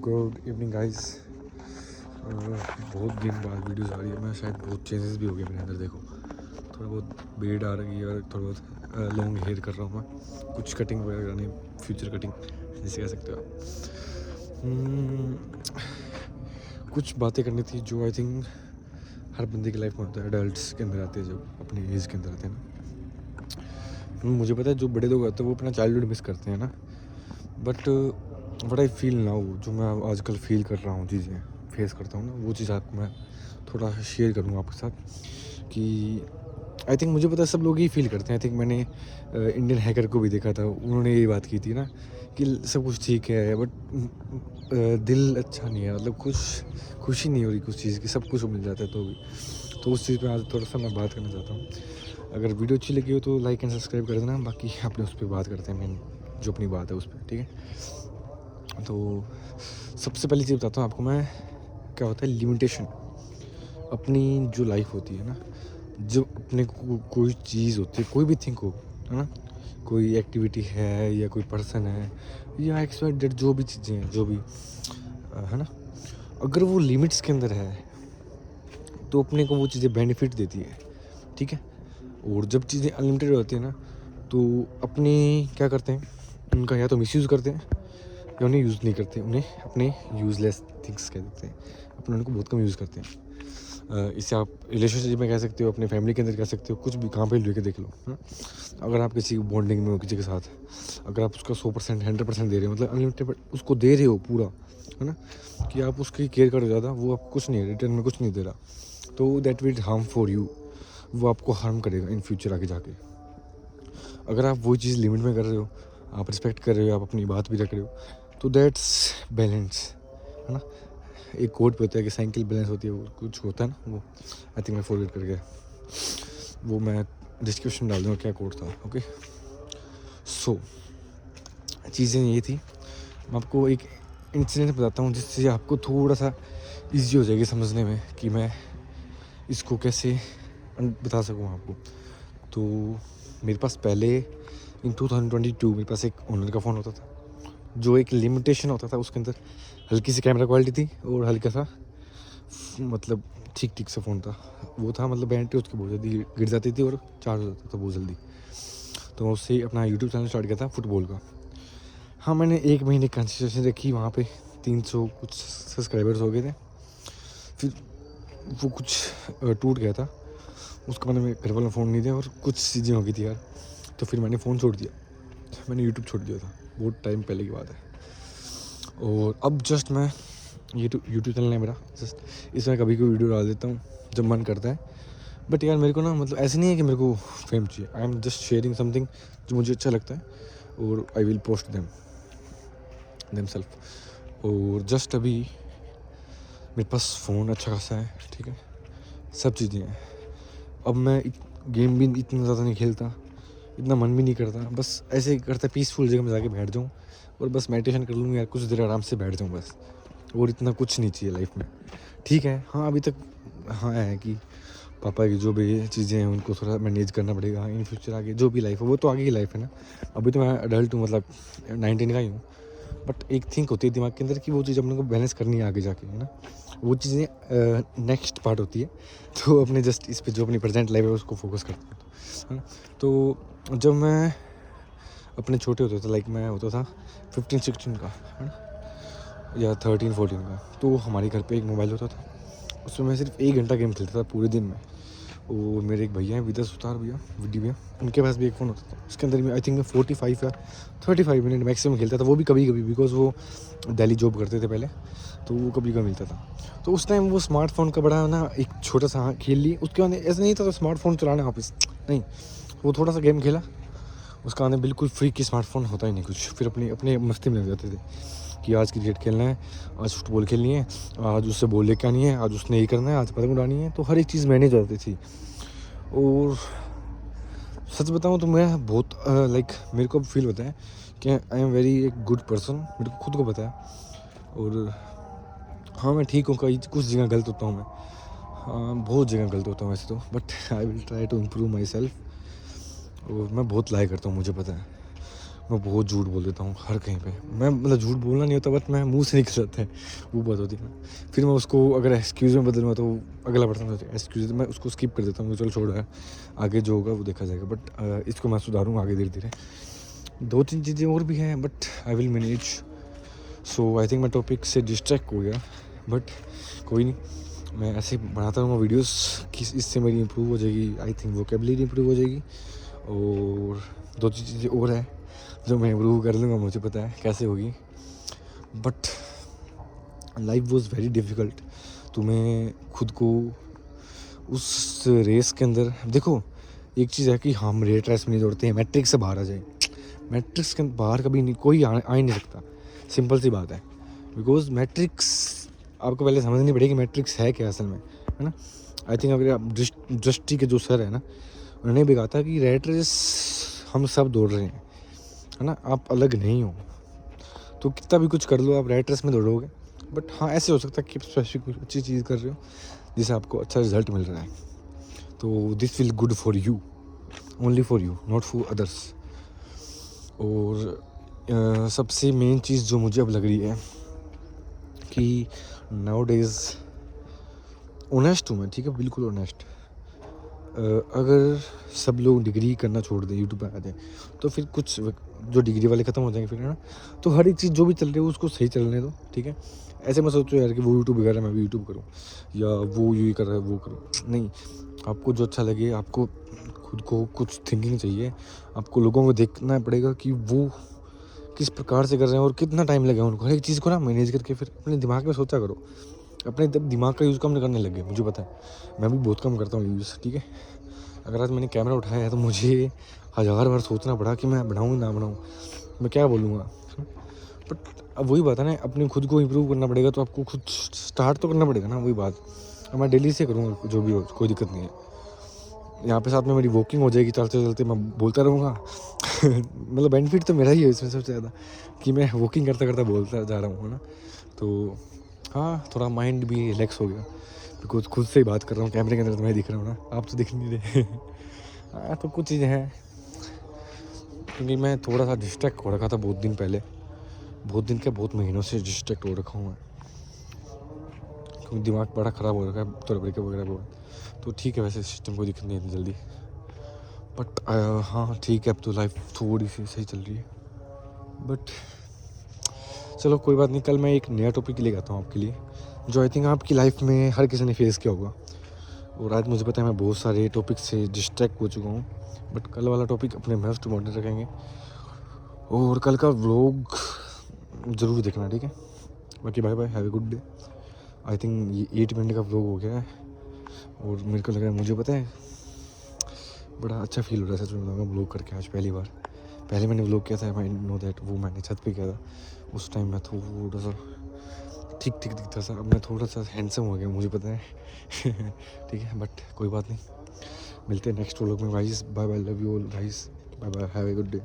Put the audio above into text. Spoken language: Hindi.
Good evening guys. बहुत दिन बाद वीडियोस आ रही है। मैं शायद बहुत चेंजेस भी हो गए मेरे अंदर। देखो, थोड़ा बहुत बेड आ रही है और थोड़ा बहुत लॉन्ग हेयर कर रहा हूँ मैं। कुछ कटिंग वगैरह करानी, फ्यूचर कटिंग जिसे कह सकते हो आप। कुछ बातें करनी थी जो आई थिंक हर बंदे की लाइफ में होता है। एडल्ट्स के अंदर आते हैं, जब अपनी एज के अंदर आते हैं ना। मुझे पता है जो बड़े लोग आते हैं वो अपना चाइल्डहुड मिस करते हैं ना। But what I feel now, जो मैं आजकल फील कर रहा हूँ, चीज़ें फेस करता हूँ ना, वो चीज़ आपको मैं थोड़ा शेयर करूँगा आपके साथ। कि आई थिंक मुझे पता है सब लोग ही फील करते हैं। आई थिंक मैंने इंडियन हैकर को भी देखा था, उन्होंने यही बात की थी ना कि सब कुछ ठीक है बट दिल अच्छा नहीं है। मतलब खुशी नहीं हो रही कुछ चीज़ की, सब कुछ मिल जाता है तो भी। तो उस चीज़ पे आज थोड़ा सा मैं बात करना चाहता हूँ। अगर वीडियो अच्छी लगी हो तो लाइक एंड सब्सक्राइब कर देना। बाकी अपने उस पर बात करते हैं, मेन जो अपनी बात है उस पर, ठीक है। तो सबसे पहली चीज़ बताता हूँ आपको मैं, क्या होता है लिमिटेशन। अपनी जो लाइफ होती है ना, जो अपने को कोई चीज़ होती है, कोई भी थिंक हो, है ना, कोई एक्टिविटी है या कोई पर्सन है या एक्सपेक्टेड जो भी चीज़ें हैं, जो भी है ना, अगर वो लिमिट्स के अंदर है तो अपने को वो चीज़ें बेनिफिट देती है, ठीक है। और जब चीज़ें अनलिमिटेड होती है ना, तो अपने क्या करते हैं, उनका या तो मिसयूज़ करते हैं या उन्हें यूज़ नहीं करते, उन्हें अपने यूज़लेस थिंग्स कह देते हैं, अपने उनको बहुत कम यूज़ करते हैं। इसे आप रिलेशनशिप में कह सकते हो, अपने फैमिली के अंदर कह सकते हो, कुछ भी कहाँ पे लेके देख लो, है ना। अगर आप किसी बॉन्डिंग में हो किसी के साथ, अगर आप उसका 100% 100% दे रहे हो, मतलब अनलिमिटेड उसको दे रहे हो पूरा, है ना, कि आप उसकी केयर करो ज़्यादा, वो आपको कुछ नहीं, रिटर्न में कुछ नहीं दे रहा, तो that will harm for you. वो आपको हार्म करेगा इन फ्यूचर आगे जाके। अगर आप वही चीज़ लिमिट में कर रहे हो, आप रिस्पेक्ट कर रहे हो, आप अपनी बात भी रख रहे हो, तो दैट्स बैलेंस, है ना। एक कोड पे होता है कि साइकिल बैलेंस होती है, वो कुछ होता है ना, वो आई थिंक मैं फॉरवर्ड कर गया, वो मैं डिस्क्रिप्शन डाल दूँगा क्या कोड था। ओके, सो चीज़ें ये थी। मैं आपको एक इंसिडेंट बताता हूँ जिससे आपको थोड़ा सा ईजी हो जाएगी समझने में कि मैं इसको कैसे बता सकूँ आपको। तो मेरे पास पहले इन 2022 मेरे पास एक ओनर का फ़ोन होता था, जो एक लिमिटेशन होता था उसके अंदर। हल्की सी कैमरा क्वालिटी थी और हल्का सा मतलब ठीक ठीक सा फ़ोन था। वो था मतलब बैटरी उसकी बहुत जल्दी गिर जाती थी और चार्ज हो जाता था बहुत जल्दी। तो मैं उससे अपना यूट्यूब चैनल स्टार्ट किया था फुटबॉल का। हाँ, मैंने 1 महीने कंसिस्टेंसी रखी वहाँ पे, 300 कुछ सब्सक्राइबर्स हो गए थे। फिर वो कुछ टूट गया था, उसके बाद में घर वाले फ़ोन नहीं दिया और कुछ चीज़ें हो गई थी यार, तो फिर मैंने फ़ोन छोड़ दिया। मैंने यूट्यूब छोड़ दिया था, बहुत टाइम पहले की बात है। और अब जस्ट मैं यूट्यूब चैनल है मेरा, जस्ट इसमें कभी कोई वीडियो डाल देता हूँ जब मन करता है। बट यार मेरे को ना, मतलब ऐसे नहीं है कि मेरे को फेम चाहिए, I am just sharing something जो मुझे अच्छा लगता है, और I will post them self. और जस्ट अभी मेरे पास फ़ोन अच्छा खासा है, ठीक है, सब चीज़ें हैं। अब मैं गेम भी इतना ज़्यादा नहीं खेलता, इतना मन भी नहीं करता, बस ऐसे ही करता पीसफुल जगह में जाके बैठ जाऊँ और बस मेडिटेशन कर लूँ यार, कुछ देर आराम से बैठ जाऊँ बस। और इतना कुछ नहीं चाहिए लाइफ में, ठीक है। हाँ, अभी तक हाँ है कि पापा की जो भी चीज़ें हैं उनको थोड़ा मैनेज करना पड़ेगा इन फ्यूचर। आगे जो भी लाइफ है वो तो आगे की लाइफ है ना। अभी तो मैं अडल्ट हूँ, मतलब 19 का ही हूँ। बट एक थिंक होती है दिमाग के अंदर कि वो चीज़ अपने को बैलेंस करनी है आगे जाके, है ना। वो चीज़ें नेक्स्ट पार्ट होती है। तो अपने जस्ट इस पे जो अपनी प्रेजेंट लाइफ है उसको फोकस करते हैं, है ना। तो जब मैं अपने छोटे होते थे, लाइक मैं होता था 15-16 का, है ना, या 13-14 का, तो हमारे घर पे एक मोबाइल होता था। उसमें मैं सिर्फ 1 घंटा गेम खेलता था पूरे दिन में। और मेरे एक भैया हैं विदा सुतार भैया, विडी भैया, उनके पास भी एक फ़ोन होता था। उसके अंदर भी आई थिंक मैं 45 या 35 मिनट मैक्सिमम खेलता था, वो भी कभी कभी, बिकॉज वो दिल्ली जॉब करते थे पहले, तो वो कभी कभी मिलता था। तो उस टाइम वो स्मार्टफोन का बड़ा ना एक छोटा सा खेल ली, उसके बाद ऐसा नहीं था तो स्मार्टफोन चलाना वापस नहीं, वो थोड़ा सा गेम खेला, उसका आने बिल्कुल फ्री की स्मार्टफोन होता ही नहीं कुछ। फिर अपनी अपने मस्ती में लग जाते थे कि आज क्रिकेट खेलना है, आज फुटबॉल खेलनी है, आज उससे बॉल लेके आनी है, आज उसने ये करना है, आज पतंग उड़ानी है। तो हर एक चीज़ मैनेज हो जाती थी। और सच बताऊँ तो मैं बहुत लाइक मेरे को फील होता है कि आई एम वेरी एक गुड पर्सन, मेरे को खुद को पता है। और हाँ, मैं ठीक हूँ, कई कुछ जगह गलत होता हूँ मैं, हाँ बहुत जगह गलत होता हूँ वैसे तो, but I will try to improve myself. और मैं बहुत लाई करता हूँ, मुझे पता है। मैं बहुत झूठ बोल देता हूँ हर कहीं पे। मैं मतलब झूठ बोलना नहीं होता, बट मैं मुंह से निकल जाता है, वो बात होती है ना। फिर मैं उसको अगर एक्सक्यूज़ में बदलूँगा तो अगला पर्सन एक्सक्यूज़, मैं उसको स्किप कर देता हूँ, चलो छोड़ो यार, आगे जो होगा वो देखा जाएगा। बट इसको मैं सुधारूँगा आगे धीरे धीरे। 2-3 चीज़ें और भी हैं but I will manage. So I think मैं टॉपिक से डिस्ट्रैक्ट हो गया, बट कोई नहीं, मैं ऐसे बनाता रहूँगा वीडियोस कि इससे मेरी इंप्रूव हो जाएगी। आई थिंक वोकेबलरी इंप्रूव हो जाएगी। और 2-3 चीज़ें और हैं जो मैं इम्प्रूव कर लूँगा, मुझे पता है कैसे होगी। But life was very difficult. तुम्हें खुद को उस रेस के अंदर देखो, एक चीज़ है कि हम रेट रेस में नहीं दौड़ते हैं, मैट्रिक्स से बाहर आ जाए। मैट्रिक्स के बाहर कभी नहीं कोई आ ही नहीं सकता, सिंपल सी बात है। बिकॉज मैट्रिक्स आपको पहले समझनी पड़ेगी मैट्रिक्स है क्या असल में, है ना। आई थिंक अगर आप दृष्टि के जो सर है ना, उन्होंने भी कहा था कि रेट रेस हम सब दौड़ रहे हैं, है ना, आप अलग नहीं हो। तो कितना भी कुछ कर लो, आप रेट रेस में दौड़ोगे। बट हाँ, ऐसे हो सकता है कि स्पेसिफिक कुछ अच्छी चीज़ कर रहे हो जिससे आपको अच्छा रिजल्ट मिल रहा है, तो this will good for you, only for you, not for others. और सबसे मेन चीज़ जो मुझे अब लग रही है कि नाउ डेज़ ऑनेस्ट हूँ मैं, ठीक है, बिल्कुल ऑनेस्ट। अगर सब लोग डिग्री करना छोड़ दें, यूट्यूब पर आ जाए, तो फिर कुछ जो डिग्री वाले ख़त्म हो जाएंगे फिर, है ना। तो हर एक चीज़ जो भी चल रही है उसको सही चलने दो, ठीक है। ऐसे मैं सोचो यार कि वो यूट्यूब कर रहा है मैं भी यूट्यूब करूँ, या वो यू कर रहा है वो करूँ, नहीं। आपको जो अच्छा लगे, आपको खुद को कुछ थिंकिंग चाहिए, आपको लोगों को देखना पड़ेगा कि वो किस प्रकार से कर रहे हैं और कितना टाइम लगेगा उनको। हर एक चीज़ को ना मैनेज करके फिर अपने दिमाग में सोचा करो। अपने दिमाग का यूज़ कम करने लग गए, मुझे पता है, मैं भी बहुत कम करता हूँ यूज़, ठीक है। अगर आज मैंने कैमरा उठाया है तो मुझे 1000 बार सोचना पड़ा कि मैं बनाऊँ ना बनाऊँ, मैं क्या बोलूँगा। बट अब वही बात है ना, अपने खुद को इम्प्रूव करना पड़ेगा, तो आपको खुद स्टार्ट तो करना पड़ेगा ना, वही बात। अब मैं डेली से करूँगा जो भी हो, कोई दिक्कत नहीं है। यहाँ पे साथ में मेरी वॉकिंग हो जाएगी, चलते चलते मैं बोलता रहूँगा। मतलब बेनिफिट तो मेरा ही है इसमें सबसे ज़्यादा, कि मैं वॉकिंग करता करता बोलता जा रहा हूँ, है ना। तो हाँ, थोड़ा माइंड भी रिलैक्स हो गया, बिकॉज खुद से ही बात कर रहा हूँ कैमरे के अंदर, तो मैं दिख रहा हूँ ना, आप तो दिख नहीं रहे। हाँ, तो कुछ चीज़ें हैं, क्योंकि मैं थोड़ा सा डिस्ट्रैक्ट हो रखा था बहुत दिन पहले, बहुत दिन क्या, बहुत महीनों से डिस्ट्रैक्ट हो रखा हूँ मैं, क्योंकि दिमाग बड़ा ख़राब हो रखा है, थोड़ा ब्रेकअप वगैरह बहुत। तो ठीक है, वैसे सिस्टम को दिक्कत नहीं है इतनी जल्दी। बट हाँ ठीक है, अब तो लाइफ थोड़ी सी सही चल रही है। बट चलो कोई बात नहीं, कल मैं एक नया टॉपिक लेके आता हूँ आपके लिए, जो आई थिंक आपकी लाइफ में हर किसी ने फेस किया होगा। और आज मुझे पता है मैं बहुत सारे टॉपिक से डिस्ट्रैक्ट हो चुका हूँ, बट कल वाला टॉपिक अपने मोस्ट इम्पॉर्टेंट रखेंगे। और कल का व्लॉग ज़रूर देखना, ठीक है। बाकी bye bye, have a good day. I think ये 8 मिनट का व्लॉग हो गया है, और मेरे को लग रहा है, मुझे पता है बड़ा अच्छा फील हो रहा है सच में बताऊँगा, व्लॉग करके आज पहली बार। पहले मैंने व्लॉग किया था, आई नो दैट, वो मैंने छत पे किया था। उस टाइम मैं थोड़ा सा ठीक ठीक दिखता था, अब मैं थोड़ा सा हैंडसम हो गया, मुझे पता है। ठीक है, बट कोई बात नहीं, मिलते हैं नेक्स्ट व्लॉग में guys. Bye bye, love you all guys, bye bye, have a good day.